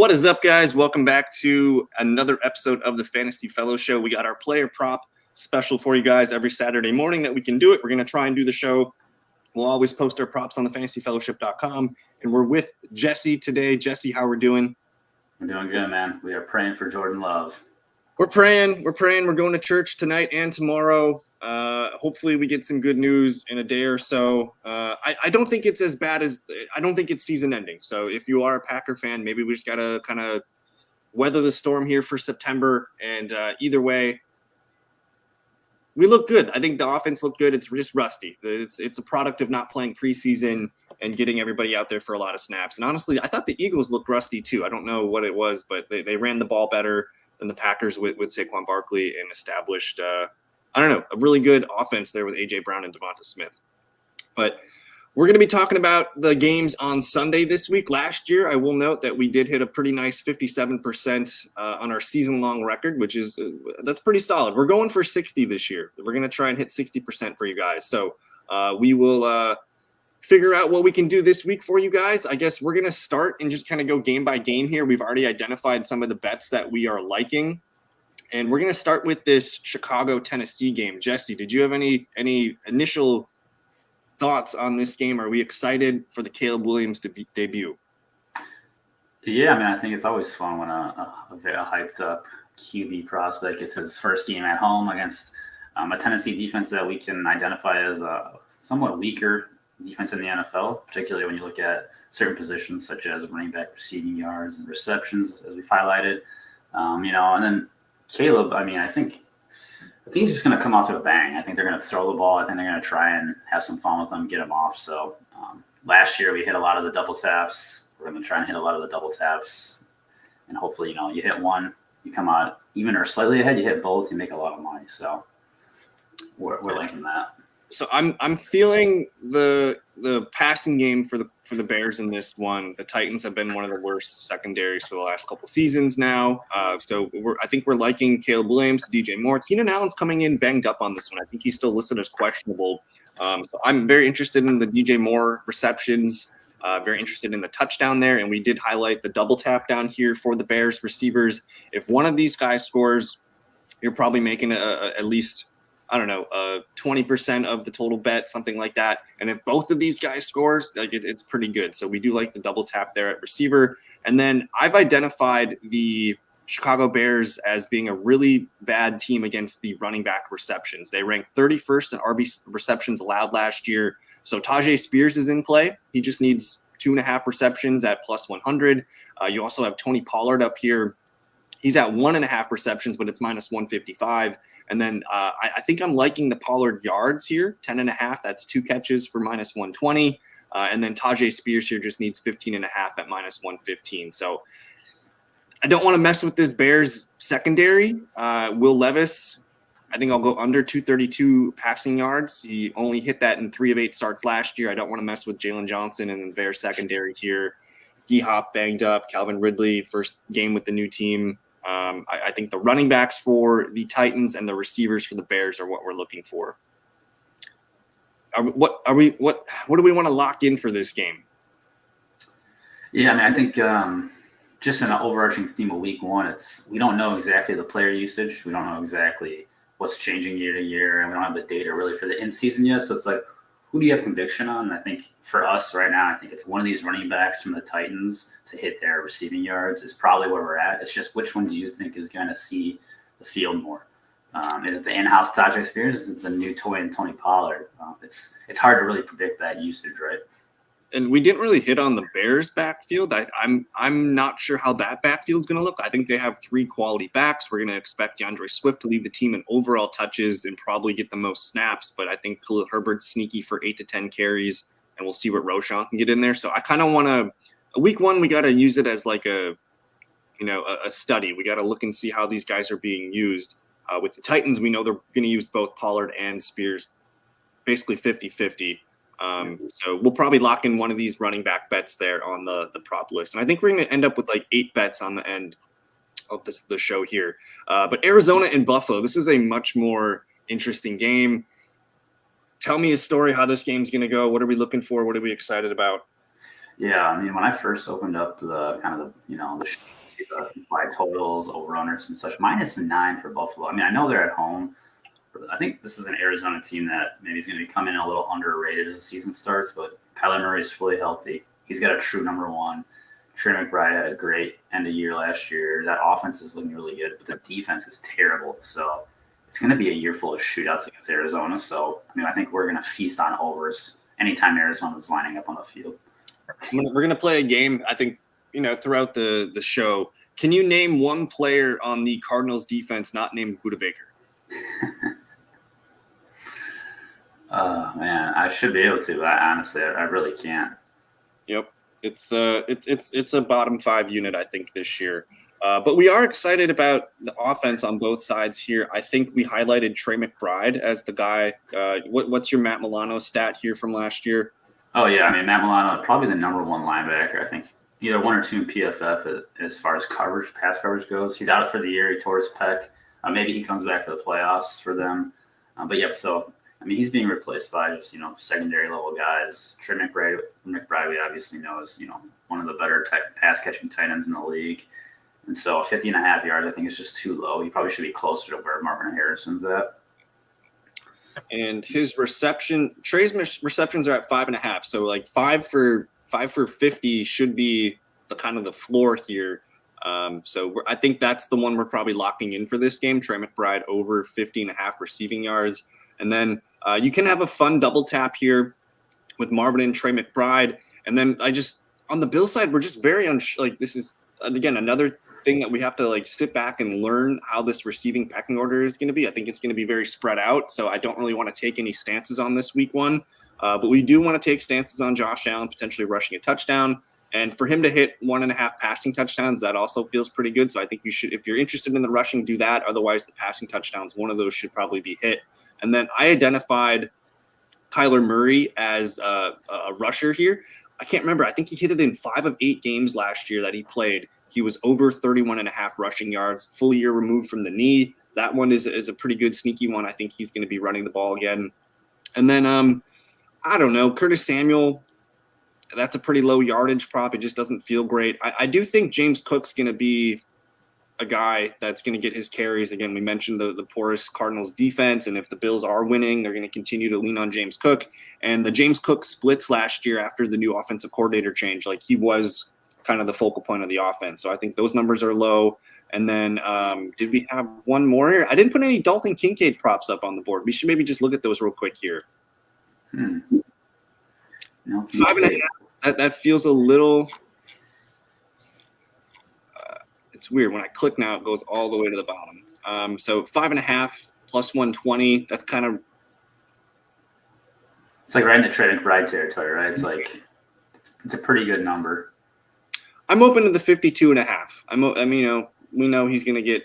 What is up, guys? Welcome back to another episode of the Fantasy Fellow Show. We got our player prop special for you guys every Saturday morning that we can do it. We're going to try and do the show. We'll always post our props on thefantasyfellowship.com. And we're with Jesse today. Jesse, how are we doing? We're doing good, man. We are praying for Jordan Love. We're praying. We're going to church tonight and tomorrow. Hopefully we get some good news in a day or so. I don't think it's as bad as – I don't think it's season ending. So if you are a Packer fan, maybe we just got to kind of weather the storm here for September. And either way, we look good. I think the offense looked good. It's just rusty. It's a product of not playing preseason and getting everybody out there for a lot of snaps. And honestly, I thought the Eagles looked rusty too. I don't know what it was, but they ran the ball better than the Packers with Saquon Barkley and established a really good offense there with A.J. Brown and Devonta Smith. But we're going to be talking about the games on Sunday this week. Last year, I will note that we did hit a pretty nice 57% on our season-long record, which is that's pretty solid. We're going for 60 this year. We're going to try and hit 60% for you guys. So we will figure out what we can do this week for you guys. I guess we're going to start and just kind of go game by game here. We've already identified some of the bets that we are liking. And we're going to start with this Chicago-Tennessee game. Jesse, did you have any initial thoughts on this game? Are we excited for the Caleb Williams debut? Yeah, I mean, I think it's always fun when a hyped-up QB prospect gets his first game at home against a Tennessee defense that we can identify as a somewhat weaker defense in the NFL, particularly when you look at certain positions such as running back, receiving yards, and receptions, as we've highlighted. And then Caleb, I mean, I think he's just going to come out to a bang. I think they're going to throw the ball. I think they're going to try and have some fun with him, get him off. So last year we hit a lot of the double taps. We're going to try and hit a lot of the double taps. And hopefully, you hit one, you come out even or slightly ahead, you hit both, you make a lot of money. So we're linking that. So I'm feeling the passing game for the Bears in this one. The Titans have been one of the worst secondaries for the last couple seasons now. So I think we're liking Caleb Williams, DJ Moore. Keenan Allen's coming in banged up on this one. I think he's still listed as questionable. So I'm very interested in the DJ Moore receptions. Very interested in the touchdown there. And we did highlight the double tap down here for the Bears receivers. If one of these guys scores, you're probably making at least 20% of the total bet, something like that. And if both of these guys scores, it's pretty good. So we do like the double tap there at receiver. And then I've identified the Chicago Bears as being a really bad team against the running back receptions. They ranked 31st in RB receptions allowed last year. So Tyjae Spears is in play. He just needs 2.5 receptions at plus 100. You also have Tony Pollard up here. He's at 1.5 receptions, but it's minus 155. And then I think I'm liking the Pollard yards here, 10.5. That's 2 catches for minus 120. And then Tyjae Spears here just needs 15.5 at minus 115. So I don't want to mess with this Bears secondary. Will Levis, I think I'll go under 232 passing yards. He only hit that in 3 of 8 starts last year. I don't want to mess with Jalen Johnson and the Bears secondary here. D-Hop banged up. Calvin Ridley, first game with the new team. I think the running backs for the Titans and the receivers for the Bears are what we're looking for. What do we want to lock in for this game? Yeah, I mean, I think just an overarching theme of week one, we don't know exactly the player usage. We don't know exactly what's changing year to year, and we don't have the data really for the in-season yet. So it's like, who do you have conviction on? And I think for us right now, I think it's one of these running backs from the Titans to hit their receiving yards is probably where we're at. It's just which one do you think is going to see the field more? Is it the in-house Tyjae Spears? Is it the new toy and Tony Pollard? It's hard to really predict that usage, right? And we didn't really hit on the Bears backfield. I'm not sure how that backfield is going to look. I think they have 3 quality backs. We're going to expect DeAndre Swift to lead the team in overall touches and probably get the most snaps. But I think Khalil Herbert's sneaky for 8 to 10 carries, and we'll see what Roschon can get in there. So I kind of want to – week one, we got to use it as like a study. We got to look and see how these guys are being used. With the Titans, we know they're going to use both Pollard and Spears basically 50-50. So we'll probably lock in one of these running back bets there on the prop list. And I think we're going to end up with like 8 bets on the end of the show here. But Arizona and Buffalo, this is a much more interesting game. Tell me a story how this game's going to go. What are we looking for? What are we excited about? Yeah, I mean, when I first opened up the kind of the implied totals, over unders, and such, -9 for Buffalo. I mean, I know they're at home, but I think this is an Arizona team that maybe is going to come in a little underrated as the season starts. But Kyler Murray is fully healthy. He's got a true number one. Trey McBride had a great end of year last year. That offense is looking really good, but the defense is terrible. So it's going to be a year full of shootouts against Arizona. So, I mean, I think we're going to feast on overs anytime Arizona is lining up on the field. We're going to play a game, I think, throughout the show. Can you name one player on the Cardinals defense not named Budda Baker? Oh, man, I should be able to, but honestly, I really can't. Yep. It's a bottom 5 unit, I think, this year. But we are excited about the offense on both sides here. I think we highlighted Trey McBride as the guy. What's your Matt Milano stat here from last year? Oh, yeah. I mean, Matt Milano, probably the number one linebacker, I think. Either 1 or 2 in PFF as far as coverage, pass coverage goes. He's out for the year. He tore his pec. Maybe he comes back for the playoffs for them. But, yeah, so, I mean, he's being replaced by just, secondary level guys. Trey McBride, we obviously know is, one of the better pass catching tight ends in the league. And so 50.5 yards, I think, is just too low. He probably should be closer to where Marvin Harrison's at. And his Trey's receptions are at 5.5. So like 5 for 50 should be the kind of the floor here. So I think that's the one we're probably locking in for this game. Trey McBride over 50.5 receiving yards. And then you can have a fun double tap here with Marvin and Trey McBride. And then on the Bill side, we're just very this is, again, another thing that we have to sit back and learn how this receiving pecking order is going to be. I think it's going to be very spread out. So I don't really want to take any stances on this week one. But we do want to take stances on Josh Allen potentially rushing a touchdown. And for him to hit 1.5 passing touchdowns, that also feels pretty good. So I think you should, if you're interested in the rushing, do that. Otherwise, the passing touchdowns, one of those should probably be hit. And then I identified Kyler Murray as a rusher here. I can't remember. I think he hit it in 5 of 8 games last year that he played. He was over 31.5 rushing yards, full year removed from the knee. That one is a pretty good sneaky one. I think he's going to be running the ball again. And then, I don't know, Curtis Samuel, that's a pretty low yardage prop. It just doesn't feel great. I do think James Cook's going to be a guy that's going to get his carries. Again, we mentioned the porous Cardinals defense, and if the Bills are winning, they're going to continue to lean on James Cook. And the James Cook splits last year after the new offensive coordinator change, he was kind of the focal point of the offense. So I think those numbers are low. And then did we have one more here? I didn't put any Dalton Kincaid props up on the board. We should maybe just look at those real quick here. No, 5.5. That feels a little it's weird. When I click now, it goes all the way to the bottom. So 5.5 plus 120. That's kind of. It's right in the Trey McBride territory, right? It's it's a pretty good number. I'm open to the 52.5. We know he's going to get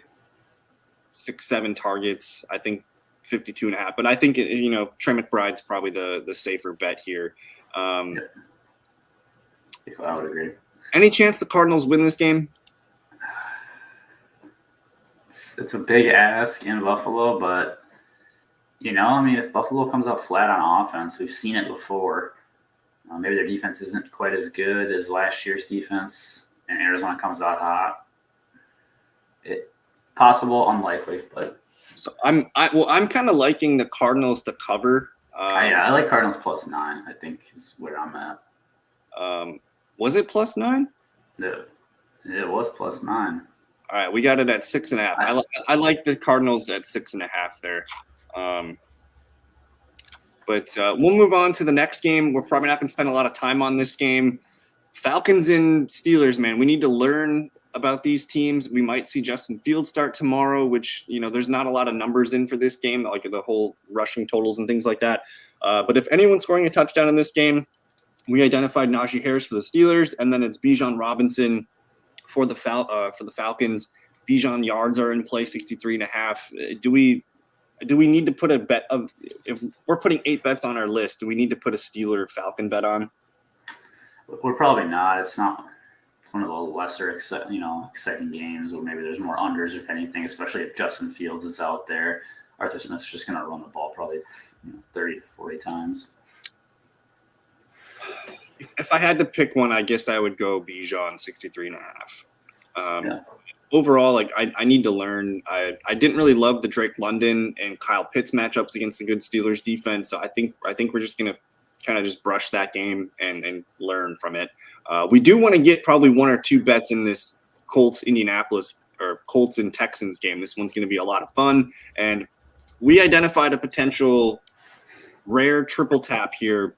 6-7 targets. I think 52.5. But I think Trey McBride's probably the safer bet here. I would agree. Any chance the Cardinals win this game? It's a big ask in Buffalo, but if Buffalo comes out flat on offense, we've seen it before. Maybe their defense isn't quite as good as last year's defense, and Arizona comes out hot. Possible, unlikely, but. So I'm kind of liking the Cardinals to cover. I like Cardinals +9. I think is where I'm at. Was it +9? It was +9. All right, we got it at 6.5. I like the Cardinals at 6.5 there. But we'll move on to the next game. We're probably not going to spend a lot of time on this game. Falcons and Steelers, man. We need to learn about these teams. We might see Justin Fields start tomorrow, which, there's not a lot of numbers in for this game, like the whole rushing totals and things like that. But if anyone's scoring a touchdown in this game, we identified Najee Harris for the Steelers, and then it's Bijan Robinson for the Falcons. Bijan yards are in play, 63.5. Do we need to put a bet of, if we're putting 8 bets on our list, do we need to put a Steeler Falcon bet on? We're probably not. It's not. It's one of the lesser, exciting games, or maybe there's more unders, if anything, especially if Justin Fields is out there. Arthur Smith's just going to run the ball probably 30 to 40 times. If I had to pick one, I guess I would go Bijan 63.5. Yeah. Overall, like I need to learn. I didn't really love the Drake London and Kyle Pitts matchups against the good Steelers defense. So I think we're just gonna kind of just brush that game and learn from it. We do want to get probably one or two bets in this Colts Indianapolis or Colts and Texans game. This one's going to be a lot of fun, and we identified a potential rare triple tap here,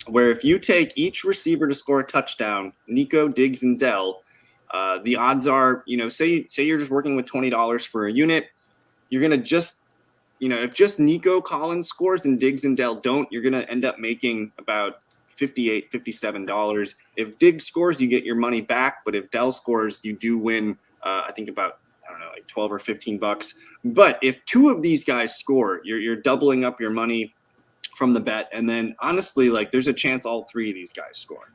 where if you take each receiver to score a touchdown, Nico, Diggs, and Dell, the odds are, say you're just working with $20 for a unit, you're gonna just, if just Nico Collins scores and Diggs and Dell don't, you're gonna end up making about $58, $57. If Diggs scores, you get your money back, but if Dell scores, you do win. I think about, I don't know, like 12 or $15. But if two of these guys score, you're doubling up your money from the bet, and then honestly, like there's a chance all three of these guys score.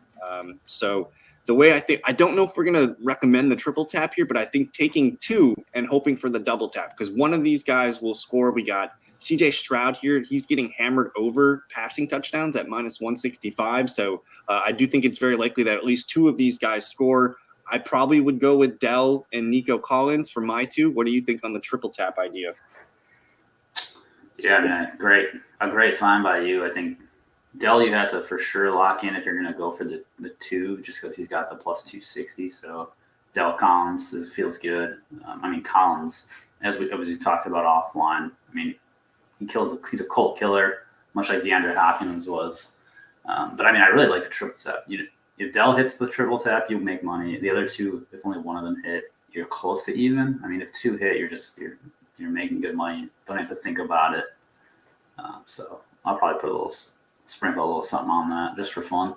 So the way I don't know if we're gonna recommend the triple tap here, but I think taking two and hoping for the double tap, because one of these guys will score. We got CJ Stroud here; he's getting hammered over passing touchdowns at -165. So I do think it's very likely that at least two of these guys score. I probably would go with Dell and Nico Collins for my two. What do you think on the triple tap idea? Yeah, I mean, a great find by you. I think Dell you have to for sure lock in if you're going to go for the two, just because he's got the plus 260. So Dell Collins feels good. I mean, Collins, as we talked about offline, I mean, he's a Colt killer, much like DeAndre Hopkins was. But I mean, I really like the triple tap. If Dell hits the triple tap, you make money. The other two, if only one of them hit, you're close to even. I mean, if two hit, you're making good money. Don't have to think about it. So I'll probably put sprinkle a little something on that just for fun.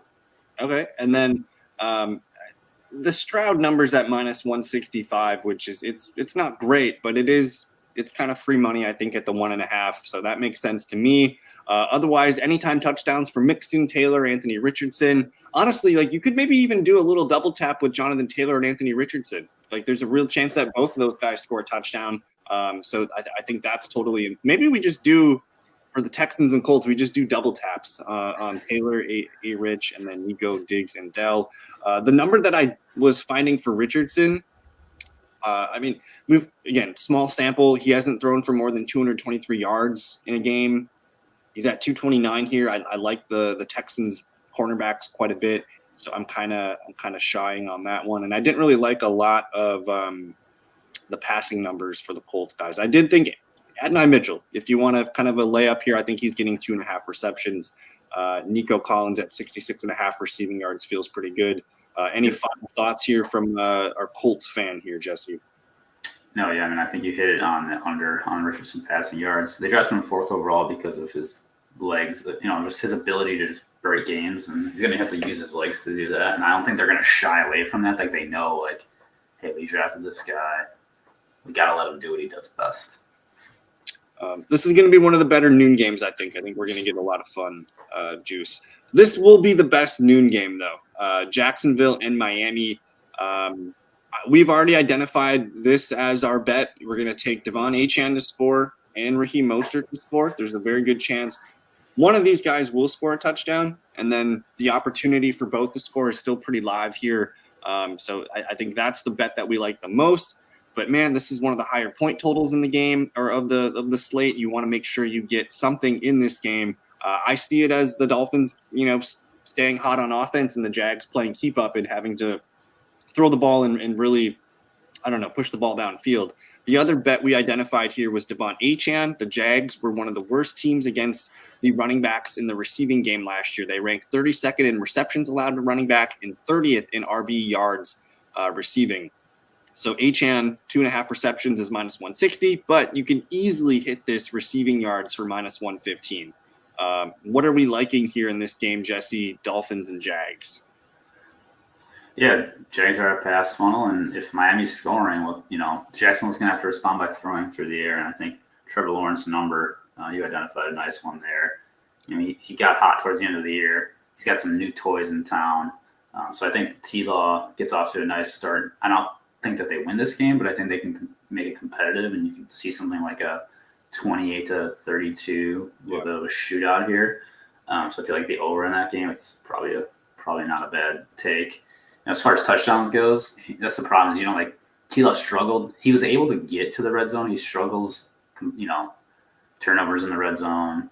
Okay, and then the Stroud numbers at -165, which is it's not great, but it's kind of free money, I think, at the 1.5. So that makes sense to me. Otherwise, anytime touchdowns for Mixon, Taylor, Anthony Richardson. Honestly, like you could maybe even do a little double tap with Jonathan Taylor and Anthony Richardson. Like there's a real chance that both of those guys score a touchdown. So I think that's totally. Maybe we just do for the Texans and Colts. We just do double taps on Taylor, A Rich, and then Nico, Diggs, and Dell. The number that I was finding for Richardson. I mean, again, small sample. He hasn't thrown for more than 223 yards in a game. He's at 229 here. I like the Texans cornerbacks quite a bit, so I'm kind of shying on that one. And I didn't really like a lot of the passing numbers for the Colts guys. I did think Adonai Mitchell, if you want to kind of a layup here, I think he's getting 2.5 receptions. Nico Collins at 66.5 receiving yards feels pretty good. Any final thoughts here from our Colts fan here, Jesse? No, yeah, I mean, I think you hit it on the under on Richardson passing yards. They drafted him 4th overall because of his legs, just his ability to just break games, and he's going to have to use his legs to do that. And I don't think they're going to shy away from that. Like they know, like, hey, we drafted this guy. We got to let him do what he does best. This is going to be one of the better noon games, I think. I think we're going to get a lot of fun juice. This will be the best noon game, though. Jacksonville and Miami. We've already identified this as our bet. We're going to take Devon Achane to score and Raheem Mostert to score. There's a very good chance one of these guys will score a touchdown, and then the opportunity for both to score is still pretty live here. So I think that's the bet that we like the most. But man, this is one of the higher point totals in the game or of the slate. You want to make sure you get something in this game. I see it as the Dolphins, staying hot on offense and the Jags playing keep up and having to throw the ball and really, push the ball downfield. The other bet we identified here was Devon Achane. The Jags were one of the worst teams against the running backs in the receiving game last year. They ranked 32nd in receptions allowed to running back and 30th in RB yards receiving. So Achane, 2.5 receptions is -160, but you can easily hit this receiving yards for -115. What are we liking here in this game, Jesse? Dolphins and Jags. Yeah, Jags are a pass funnel, and if Miami's scoring, Jacksonville's going to have to respond by throwing through the air. And I think Trevor Lawrence's number, you identified a nice one there. He got hot towards the end of the year. He's got some new toys in town. So I think the T-Law gets off to a nice start. I don't think that they win this game, but I think they can make it competitive, and you can see something like a 28-32, a little bit of a shootout here. So I feel like the over in that game, it's probably a probably not a bad take. As far as touchdowns goes, that's the problem. Is like T-Law struggled. He was able to get to the red zone. He struggles, turnovers in the red zone.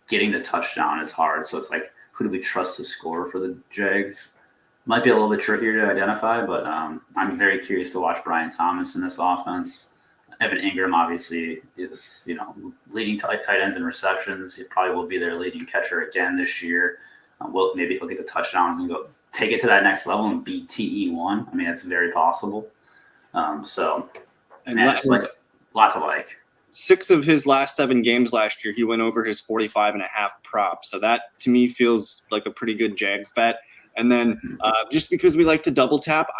Getting the touchdown is hard. So it's like, who do we trust to score for the Jags? Might be a little bit trickier to identify, but I'm very curious to watch Brian Thomas in this offense. Evan Ingram obviously is, leading tight ends in receptions. He probably will be their leading catcher again this year. Maybe he'll get the touchdowns and go take it to that next level and beat TE1. I mean, it's very possible. Lots of like. 6 of his last 7 games last year, he went over his 45.5 prop. So that to me feels like a pretty good Jags bet. And then just because we like to double tap,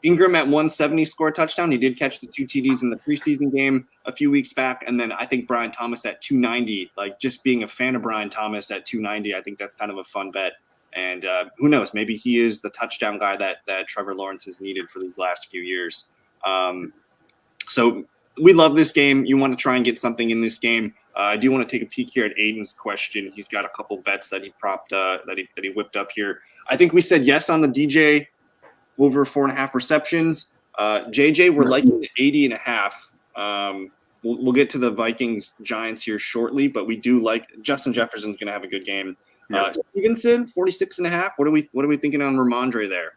Ingram at 170 scored a touchdown. He did catch the 2 TDs in the preseason game a few weeks back. And then I think Brian Thomas at 290, like just being a fan of Brian Thomas at 290, I think that's kind of a fun bet. And who knows, maybe he is the touchdown guy that Trevor Lawrence has needed for these last few years. So we love this game. You want to try and get something in this game. I do want to take a peek here at Aiden's question. He's got a couple bets that he propped that he whipped up here. I think we said yes on the DJ over 4.5 receptions. JJ, we're liking the 80.5. We'll get to the Vikings Giants here shortly, but we do like Justin Jefferson's going to have a good game. Yep. Stevenson 46.5. What are we thinking on Ramondre there?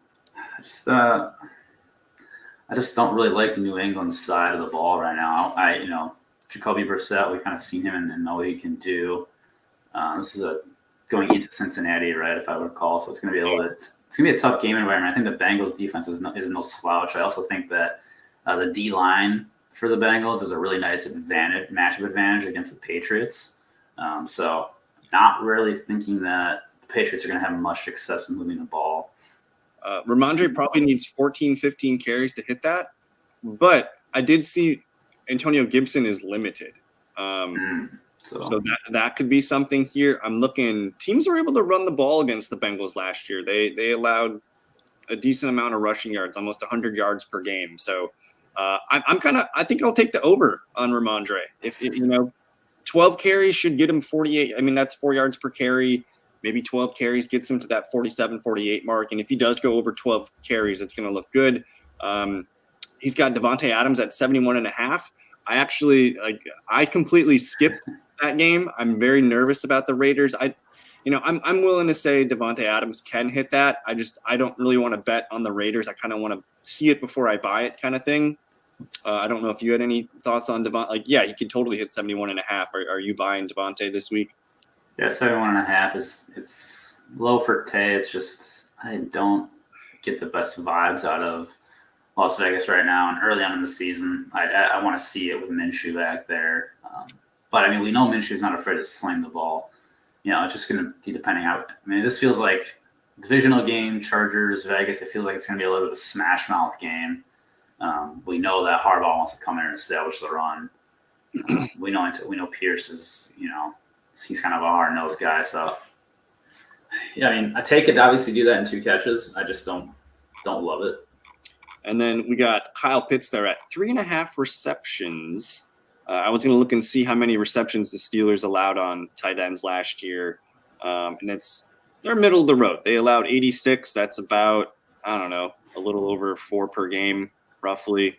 I just don't really like New England's side of the ball right now. Jacoby Brissett, we kind of seen him and know what he can do. This is going into Cincinnati, right, if I recall. So it's going to be it's going to be a tough game environment. I think the Bengals defense is no slouch. I also think that the D-line for the Bengals is a really nice matchup advantage against the Patriots. So not really thinking that the Patriots are going to have much success in moving the ball. Ramondre probably needs 14, 15 carries to hit that. But I did see Antonio Gibson is limited. So that could be something here. I'm looking. Teams were able to run the ball against the Bengals last year. They allowed a decent amount of rushing yards, almost 100 yards per game. So I think I'll take the over on Ramondre. If 12 carries should get him 48. I mean, that's 4 yards per carry. Maybe 12 carries gets him to that 47, 48 mark. And if he does go over 12 carries, it's going to look good. He's got Devontae Adams at 71.5. I completely skipped that game. I'm very nervous about the Raiders. I'm willing to say Devontae Adams can hit that. I don't really want to bet on the Raiders. I kind of want to see it before I buy it kind of thing. I don't know if you had any thoughts on Devontae. He could totally hit 71.5. Are you buying Devontae this week? Yeah, 71.5 it's low for Tay. It's just I don't get the best vibes out of Las Vegas right now and early on in the season. I want to see it with Minshew back there. But I mean, we know Minshew's not afraid to sling the ball. It's just going to be depending how. I mean, this feels like divisional game, Chargers, Vegas. It feels like it's going to be a little bit of a smash mouth game. We know that Harbaugh wants to come in and establish the run. We know Pierce is, he's kind of a hard-nosed guy. So, yeah, I mean, I take it to obviously do that in 2 catches. I just don't love it. And then we got Kyle Pitts there at 3.5 receptions. I was going to look and see how many receptions the Steelers allowed on tight ends last year. And they're middle of the road. They allowed 86. That's about, a little over 4 per game, roughly.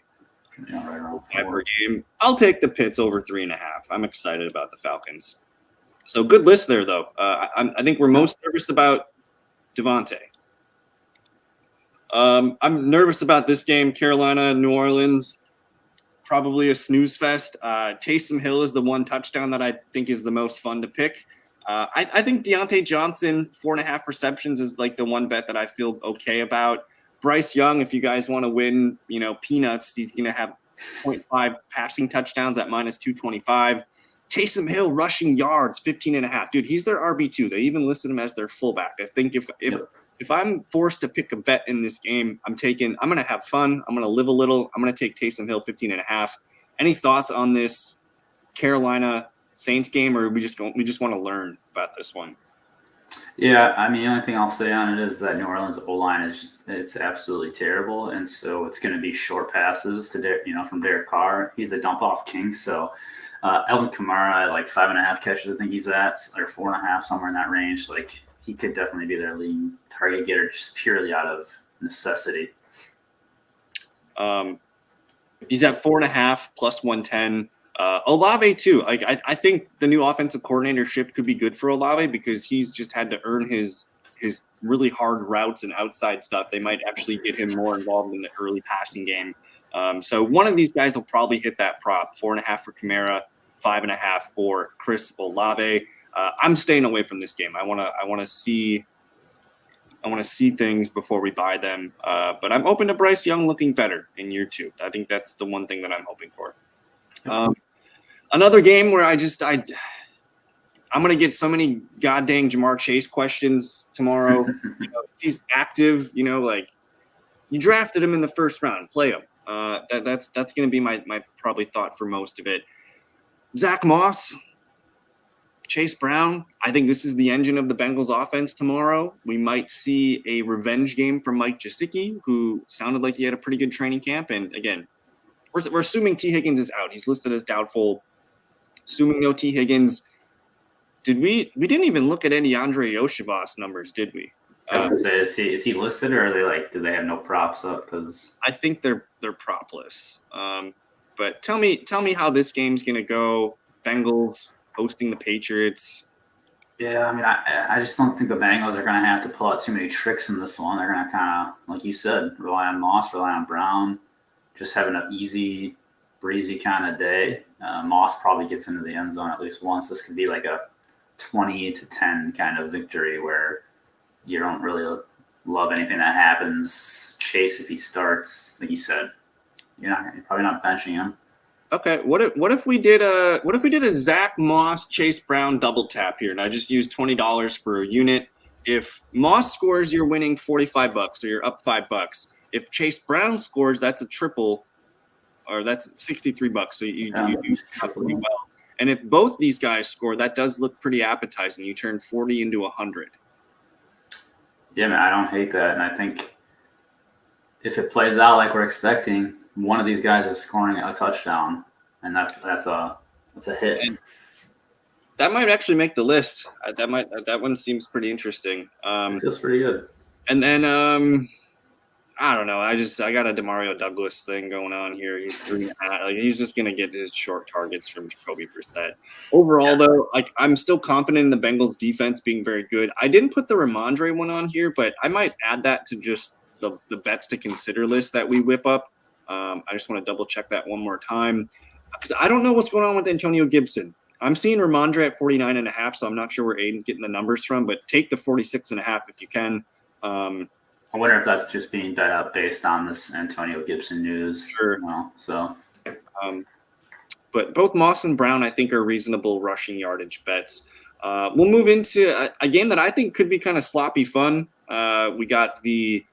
Yeah, right around 5 per game. I'll take the Pitts over 3.5. I'm excited about the Falcons. So good list there, though. I think we're most nervous about Devontae. I'm nervous about this game. Carolina, New Orleans, probably a snooze fest. Taysom Hill is the one touchdown that I think is the most fun to pick. I think Deontay Johnson, 4.5 receptions is like the one bet that I feel okay about. Bryce Young, if you guys want to win, peanuts, he's going to have 0.5 passing touchdowns at minus 225. Taysom Hill rushing yards, 15.5. Dude, he's their RB2. They even listed him as their fullback. I think if I'm forced to pick a bet in this game, I'm going to have fun. I'm going to live a little. I'm going to take Taysom Hill 15.5. Any thoughts on this Carolina Saints game, or we just want to learn about this one? Yeah, I mean, the only thing I'll say on it is that New Orleans O-line it's absolutely terrible, and so it's going to be short passes to from Derek Carr. He's a dump off king, so Elvin Kamara like 5.5 catches, I think he's at, or 4.5, somewhere in that range. Like he could definitely be their leading target getter just purely out of necessity. He's at 4.5 plus 110. Olave too. Like I think the new offensive coordinator shift could be good for Olave because he's just had to earn his really hard routes and outside stuff. They might actually get him more involved in the early passing game. So one of these guys will probably hit that prop. 4.5 for Kamara, 5.5 for Chris Olave. I'm staying away from this game. I want to see things before we buy them. But I'm open to Bryce Young looking better in year 2. I think that's the one thing that I'm hoping for. Another game where I'm going to get so many goddamn Jamar Chase questions tomorrow. He's active, like you drafted him in the first round, play him. That's going to be my probably thought for most of it. Zach Moss, Chase Brown. I think this is the engine of the Bengals offense tomorrow. We might see a revenge game from Mike Gesicki, who sounded like he had a pretty good training camp. And again, we're assuming T. Higgins is out. He's listed as doubtful. Assuming no T. Higgins. We didn't even look at any Andre Yoshibas numbers, did we? I was gonna say, is he listed, or are they do they have no props up? Because I think they're propless. But tell me how this game's gonna go. Bengals hosting the Patriots. Yeah, I mean, I just don't think the Bengals are gonna have to pull out too many tricks in this one. They're gonna kind of, like you said, rely on Moss, rely on Brown, just having an easy, breezy kind of day. Moss probably gets into the end zone at least once. This could be like a 20-10 kind of victory where you don't really love anything that happens. Chase, if he starts, like you said, you're probably not benching him. Okay, what if we did a Zach Moss Chase Brown double tap here, and I just used $20 for a unit. If Moss scores, you're winning $45, so you're up $5. If Chase Brown scores, that's a triple, or that's $63. So you do pretty well. And if both these guys score, that does look pretty appetizing. You turn 40 into 100. Yeah, man, I don't hate that, and I think if it plays out like we're expecting, one of these guys is scoring a touchdown, and that's a hit. And that might actually make the list. That one seems pretty interesting. It feels pretty good. And then I don't know. I got a Demario Douglas thing going on here. He's 3.5. He's just gonna get his short targets from Jacoby Brissett. Overall, though, I'm still confident in the Bengals defense being very good. I didn't put the Ramondre one on here, but I might add that to just the bets to consider list that we whip up. I just want to double check that one more time because I don't know what's going on with Antonio Gibson. I'm seeing Ramondre at 49.5, so I'm not sure where Aiden's getting the numbers from, but take the 46.5 if you can. I wonder if that's just being bet up based on this Antonio Gibson news. Sure. But both Moss and Brown, I think, are reasonable rushing yardage bets. We'll move into a game that I think could be kind of sloppy fun. We got the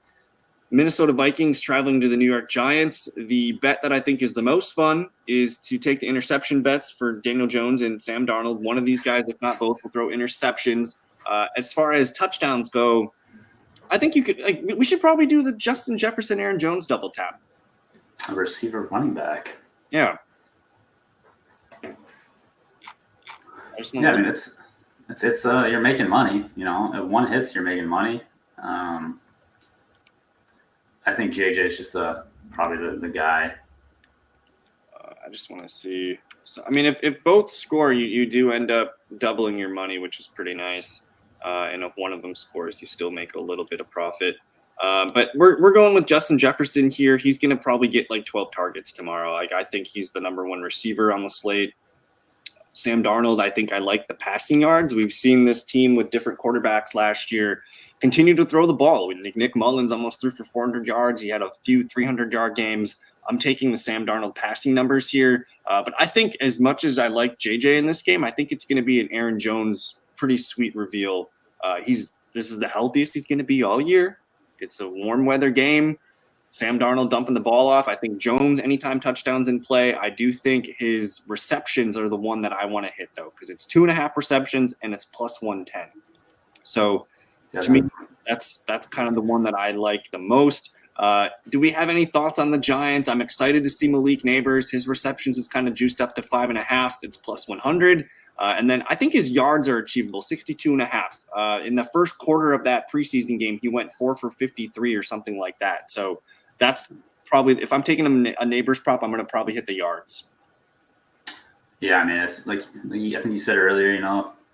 Minnesota Vikings traveling to the New York Giants. The bet that I think is the most fun is to take the interception bets for Daniel Jones and Sam Darnold. One of these guys, if not both, will throw interceptions. As far as touchdowns go, I think we should probably do the Justin Jefferson, Aaron Jones double tap. A receiver running back. Yeah. I mean, it's you're making money, if one hits, you're making money. I think JJ is just probably the guy. I just want to see. So, I mean, if both score, you do end up doubling your money, which is pretty nice. And if one of them scores, you still make a little bit of profit. But we're going with Justin Jefferson here. He's going to probably get 12 targets tomorrow. I think he's the number one receiver on the slate. Sam Darnold, I think I like the passing yards. We've seen this team with different quarterbacks last year continue to throw the ball. Nick Mullins almost threw for 400 yards. He had a few 300-yard games. I'm taking the Sam Darnold passing numbers here. But I think as much as I like JJ in this game, I think it's going to be an Aaron Jones pretty sweet reveal. This is the healthiest he's going to be all year. It's a warm weather game. Sam Darnold dumping the ball off. I think Jones, anytime touchdowns in play. I do think his receptions are the one that I want to hit, though, because it's 2.5 receptions and it's plus 110. So to me, that's kind of the one that I like the most. Do we have any thoughts on the Giants? I'm excited to see Malik Neighbors. His receptions is kind of juiced up to 5.5. It's plus 100. And then I think his yards are achievable, 62.5. In the first quarter of that preseason game, he went 4 for 53 or something like that. So that's probably, if I'm taking him a neighbor's prop, I'm going to probably hit the yards. Yeah, I mean, it's like I think you said earlier,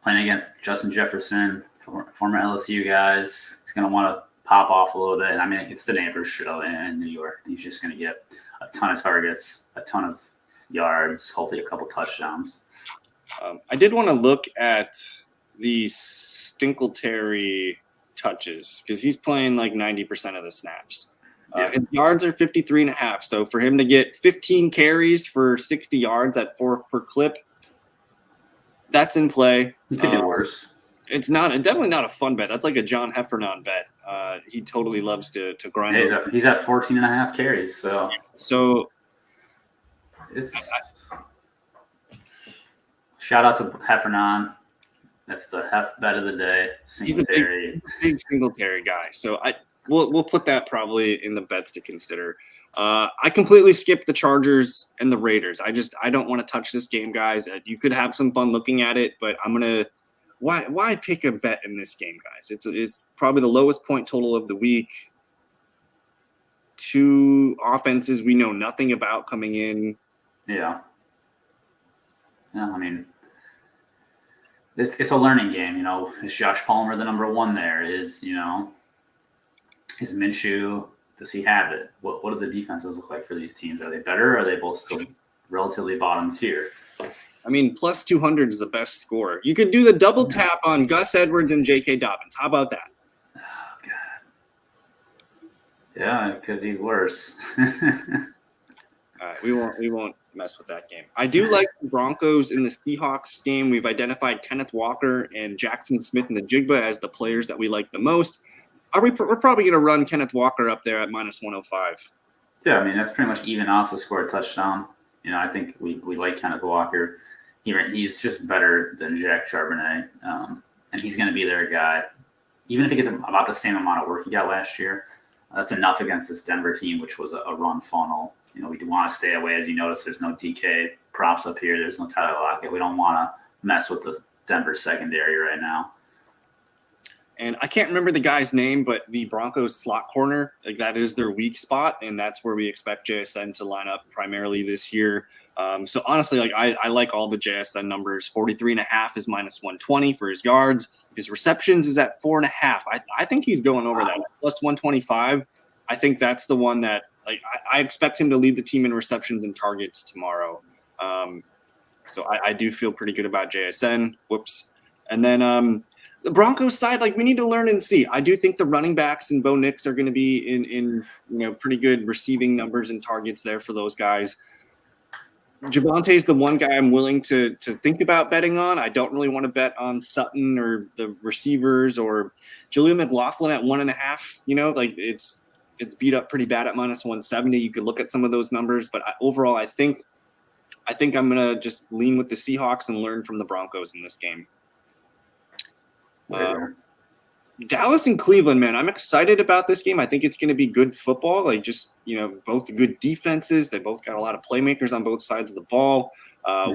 playing against Justin Jefferson, former LSU guys, he's going to want to pop off a little bit. I mean, it's the neighbors show in New York. He's just going to get a ton of targets, a ton of yards, hopefully a couple touchdowns. I did want to look at the Singletary touches because he's playing like 90% of the snaps. His yards are 53.5. So for him to get 15 carries for 60 yards at 4 per clip, that's in play. He could do worse. It's definitely not a fun bet. That's like a John Heffernan bet. He totally loves to grind. He's at 14.5 carries. So it's shout out to Heffernan. That's the Hef bet of the day. Singletary. He's a big Singletary guy. So we'll put that probably in the bets to consider. I completely skipped the Chargers and the Raiders. I don't want to touch this game, guys. You could have some fun looking at it, but I'm gonna. Why pick a bet in this game, guys? It's probably the lowest point total of the week. 2 offenses we know nothing about coming in. Yeah. Yeah, I mean, it's a learning game. Is Josh Palmer the number 1 there? Is Minshew? Does he have it? What do the defenses look like for these teams? Are they better? Or are they both still relatively bottom tier? I mean, plus 200 is the best score. You could do the double tap on Gus Edwards and J.K. Dobbins. How about that? Oh, God. Yeah, it could be worse. All right, we won't mess with that game. I do like the Broncos in the Seahawks game. We've identified Kenneth Walker and Jackson Smith and the Jigba as the players that we like the most. We're probably going to run Kenneth Walker up there at minus 105. Yeah, I mean, that's pretty much even. Also scored a touchdown. I think we like Kenneth Walker. He's just better than Jack Charbonnet, and he's going to be their guy. Even if he gets about the same amount of work he got last year, that's enough against this Denver team, which was a run funnel. We do want to stay away. As you notice, there's no DK props up here. There's no Tyler Lockett. We don't want to mess with the Denver secondary right now. And I can't remember the guy's name, but the Broncos slot corner, like that is their weak spot, and that's where we expect JSN to line up primarily this year. So honestly, like I like all the JSN numbers. 43.5 is minus 120 for his yards. His receptions is at 4.5. I think he's going over that. Plus 125. I think that's the one that I expect him to lead the team in receptions and targets tomorrow. So I do feel pretty good about JSN. Whoops. And then the Broncos side, we need to learn and see. I do think the running backs and Bo Nix are going to be in pretty good receiving numbers and targets there for those guys. Javonte's the one guy I'm willing to think about betting on. I don't really want to bet on Sutton or the receivers or Julian McLaughlin at 1.5. It's beat up pretty bad at minus 170. You could look at some of those numbers, but overall, I think I'm gonna just lean with the Seahawks and learn from the Broncos in this game. Dallas and Cleveland, man, I'm excited about this game. I think it's going to be good football. Both good defenses. They both got a lot of playmakers on both sides of the ball.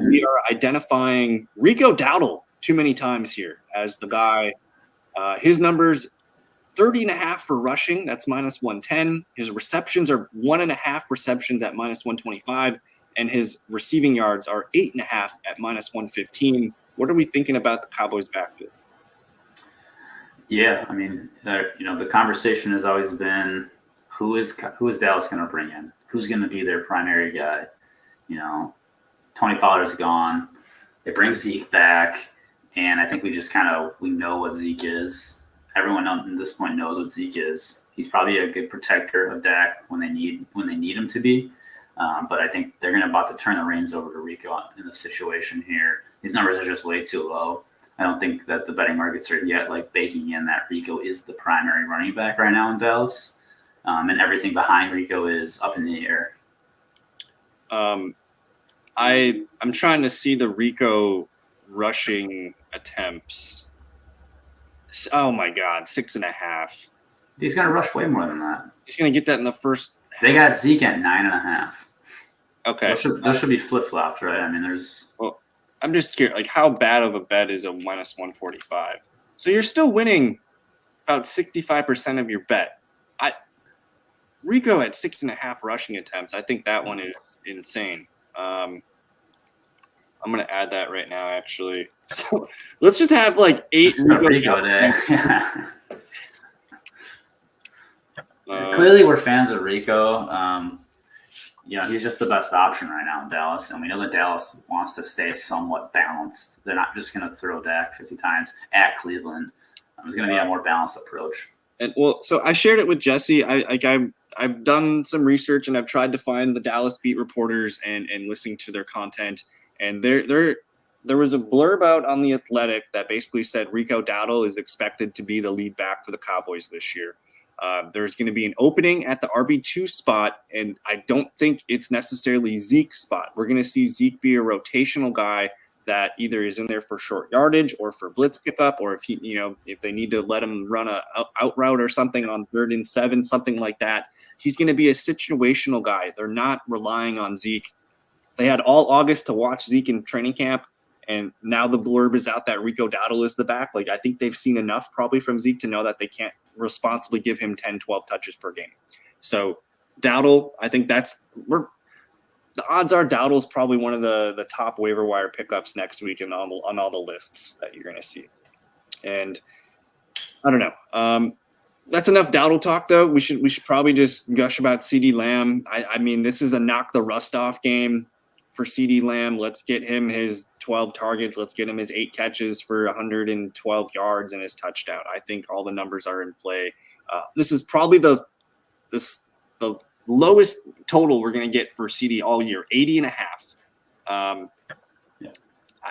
We are identifying Rico Dowdle too many times here as the guy. His numbers, 30.5 for rushing. That's minus 110. His receptions are 1.5 receptions at minus 125. And his receiving yards are 8.5 at minus 115. What are we thinking about the Cowboys backfield? Yeah, I mean, the conversation has always been who is Dallas going to bring in? Who's going to be their primary guy? Tony Pollard's gone. They bring Zeke back, and I think we just we know what Zeke is. Everyone at this point knows what Zeke is. He's probably a good protector of Dak when they need him to be. But I think they're about to turn the reins over to Rico in the situation here. These numbers are just way too low. I don't think that the betting markets are yet baking in that Rico is the primary running back right now in Dallas, and everything behind Rico is up in the air. I'm trying to see the Rico rushing attempts. Oh my God, 6.5. He's gonna rush way more than that. He's gonna get that in the first. They got Zeke at 9.5. Okay, those should be flip flopped, right? I mean, there's. Well, I'm just curious, like how bad of a bet is a minus 145? So you're still winning about 65% of your bet. Rico had 6.5 rushing attempts. I think that one is insane. I'm going to add that right now, actually. So let's just have like 8 It's just a Rico day. Clearly, we're fans of Rico. He's just the best option right now in Dallas, and we know that Dallas wants to stay somewhat balanced. They're not just going to throw Dak 50 times at Cleveland. It's going to be a more balanced approach. And so I shared it with Jesse. I've done some research and I've tried to find the Dallas beat reporters and listening to their content. And there was a blurb out on The Athletic that basically said Rico Dowdle is expected to be the lead back for the Cowboys this year. There's going to be an opening at the RB2 spot, and I don't think it's necessarily Zeke's spot. We're going to see Zeke be a rotational guy that either is in there for short yardage or for blitz pickup, or if they need to let him run a out route or something on 3rd and 7, something like that. He's going to be a situational guy. They're not relying on Zeke. They had all August to watch Zeke in training camp, and now the blurb is out that Rico Dowdle is the back. Like, I think they've seen enough probably from Zeke to know that they can't responsibly give him 10, 12 touches per game. So Dowdle, I think the odds are Dowdle's probably one of the top waiver wire pickups next week on all the lists that you're going to see. And I don't know. That's enough Dowdle talk, though. We should probably just gush about CeeDee Lamb. I mean, this is a knock the rust off game for CeeDee Lamb. Let's get him his 12 targets. Let's get him his 8 catches for 112 yards and his touchdown. I think all the numbers are in play. This is probably the lowest total we're going to get for CD all year, 80.5.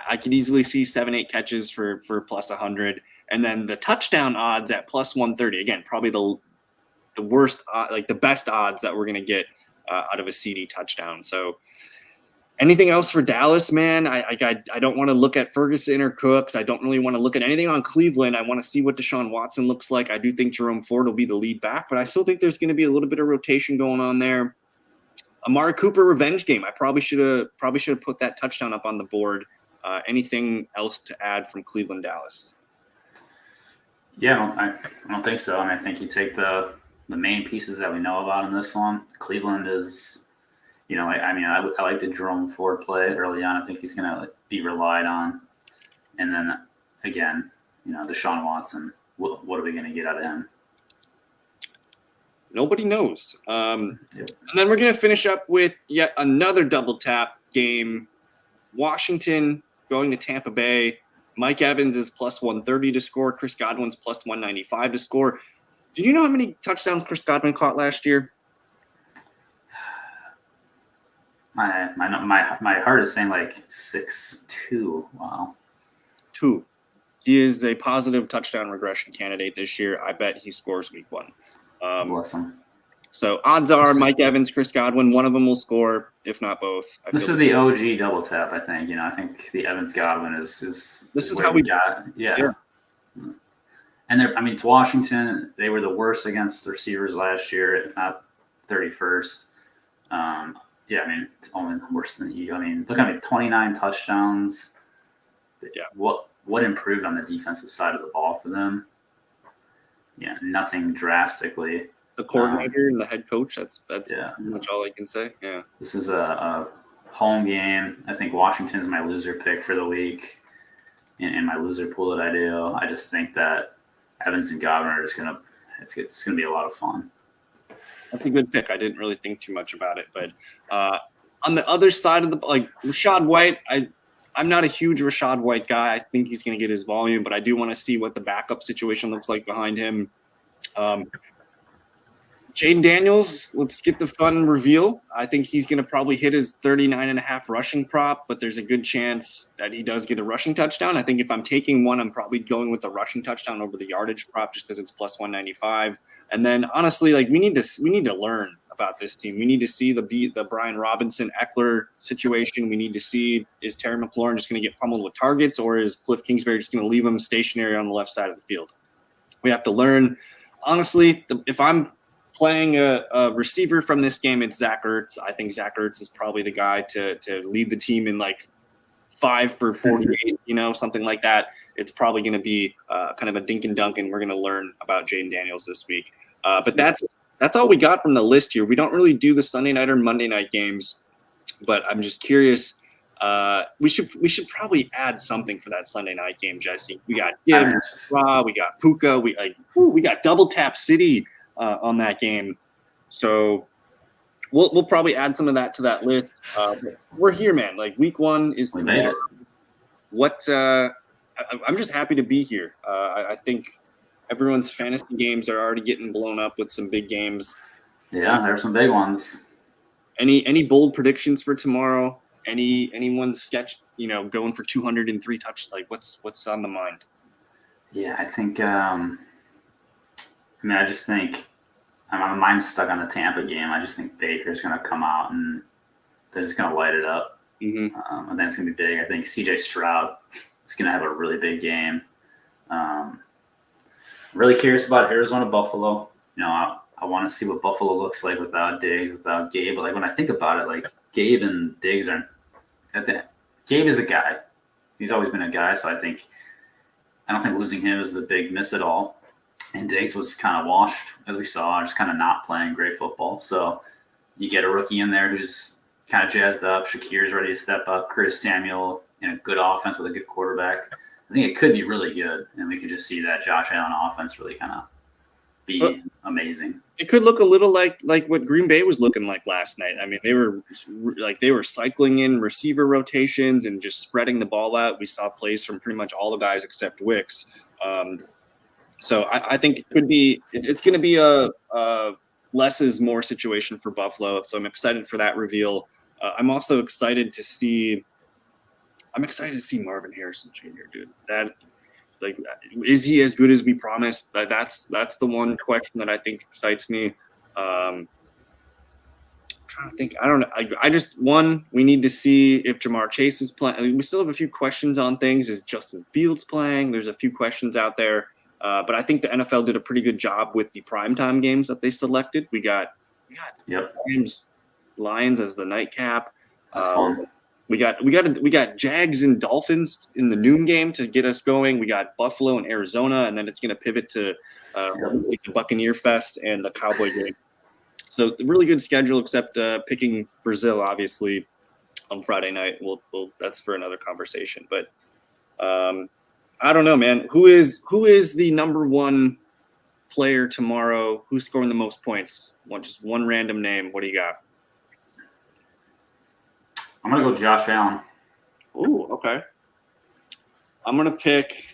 I could easily see 7-8 catches for plus 100. And then the touchdown odds at plus 130. Again, probably the worst, like the best odds that we're going to get out of a CD touchdown. So anything else for Dallas, man? I don't want to look at Ferguson or Cooks. I don't really want to look at anything on Cleveland. I want to see what Deshaun Watson looks like. I do think Jerome Ford will be the lead back, but I still think there's going to be a little bit of rotation going on there. Amari Cooper revenge game. I probably should have put that touchdown up on the board. Anything else to add from Cleveland, Dallas? Yeah, I don't think so. I mean, I think you take the main pieces that we know about in this one. Cleveland is. I like the Jerome Ford play early on. I think he's going to be relied on. And then, again, Deshaun Watson, what are we going to get out of him? Nobody knows. And then we're going to finish up with yet another double tap game. Washington going to Tampa Bay. Mike Evans is plus 130 to score. Chris Godwin's plus 195 to score. Did you know how many touchdowns Chris Godwin caught last year? My heart is saying like 6-2. Wow. 2. He is a positive touchdown regression candidate this year. I bet he scores week 1. Bless him. So odds are Mike Evans, Chris Godwin, one of them will score, if not both. This is the OG double tap, I think. I think the Evans Godwin is this is how we got it. Yeah. And to Washington, they were the worst against the receivers last year, if not 31st. It's only worse than you. Look at 29 touchdowns. Yeah. What improved on the defensive side of the ball for them? Yeah, nothing drastically. The coordinator and the head coach, that's pretty much all I can say. Yeah. This is a home game. I think Washington's my loser pick for the week in my loser pool that I do. I just think that Evans and Godwin are just it's gonna be a lot of fun. That's a good pick. I didn't really think too much about it, but on the other side of Rachaad White, I'm not a huge Rachaad White guy. I think he's going to get his volume, but I do want to see what the backup situation looks like behind him. Jaden Daniels, let's get the fun reveal. I think he's going to probably hit his 39.5 rushing prop, but there's a good chance that he does get a rushing touchdown. I think if I'm taking one, I'm probably going with the rushing touchdown over the yardage prop just because it's plus 195. And then honestly, we need to learn about this team. We need to see the Brian Robinson Eckler situation. We need to see, is Terry McLaurin just going to get pummeled with targets, or is Cliff Kingsbury just going to leave him stationary on the left side of the field? We have to learn. Honestly, if I'm playing a receiver from this game, it's Zach Ertz. I think Zach Ertz is probably the guy to lead the team in 5 for 48, something like that. It's probably going to be kind of a dink and dunk, and we're going to learn about Jaden Daniels this week. But that's all we got from the list here. We don't really do the Sunday night or Monday night games, but I'm just curious. We should probably add something for that Sunday night game, Jesse. We got Gibbs, we got Puka, we got Double Tap City on that game. So we'll probably add some of that to that list. We're here, man. Like week 1 is tomorrow. I'm just happy to be here. I think everyone's fantasy games are already getting blown up with some big games. Yeah, there are some big ones. Any bold predictions for tomorrow? Anyone's sketch, going for 203 touch? Like what's on the mind? Yeah, I think. I just think my mind's stuck on the Tampa game. I just think Baker's going to come out and they're just going to light it up. Mm-hmm. And that's going to be big. I think C.J. Stroud is going to have a really big game. Really curious about Arizona Buffalo. I want to see what Buffalo looks like without Diggs, without Gabe. But when I think about it, Gabe and Diggs aren't. Gabe is a guy. He's always been a guy. So I don't think losing him is a big miss at all. And Diggs was kind of washed, as we saw, just kind of not playing great football. So you get a rookie in there who's kind of jazzed up. Shakir's ready to step up. Curtis Samuel in a good offense with a good quarterback. I think it could be really good, and we could just see that Josh Allen offense really kind of be amazing. It could look a little like what Green Bay was looking like last night. I mean, they were cycling in receiver rotations and just spreading the ball out. We saw plays from pretty much all the guys except Wicks. So I think it could be. It's going to be a less is more situation for Buffalo. So I'm excited for that reveal. I'm also excited to see. I'm excited to see Marvin Harrison Jr., dude. Is he as good as we promised? That's the one question that I think excites me. I'm trying to think. I don't know. We need to see if Jamar Chase is playing. I mean, we still have a few questions on things. Is Justin Fields playing? There's a few questions out there. But I think the NFL did a pretty good job with the primetime games that they selected. We got Lions as the nightcap. That's fun. We got Jags and Dolphins in the noon game to get us going. We got Buffalo and Arizona, and then it's going to pivot to the Buccaneer Fest and the Cowboy game. So really good schedule, except picking Brazil obviously on Friday night. We'll that's for another conversation. But I don't know, man. Who is the number one player tomorrow? Who's scoring the most points? Just one random name. What do you got? I'm going to go Josh Allen. Ooh, okay. I'm going to pick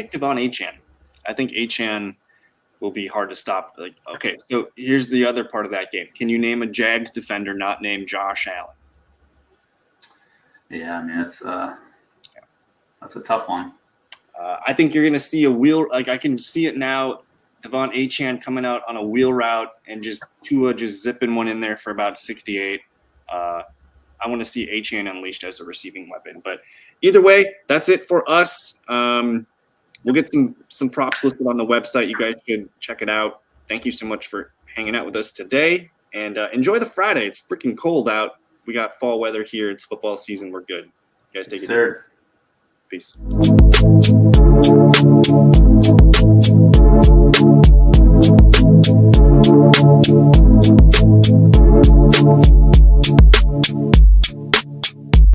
Devon Achane. I think Achane will be hard to stop. Okay, so here's the other part of that game. Can you name a Jags defender not named Josh Allen? Yeah, I mean, that's a tough one. I think you're going to see a wheel. I can see it now. Devon Achane coming out on a wheel route and Tua just zipping one in there for about 68. I want to see Achane unleashed as a receiving weapon. But either way, that's it for us. We'll get some props listed on the website. You guys should check it out. Thank you so much for hanging out with us today. And enjoy the Friday. It's freaking cold out. We got fall weather here. It's football season. We're good. You guys take it easy. Peace.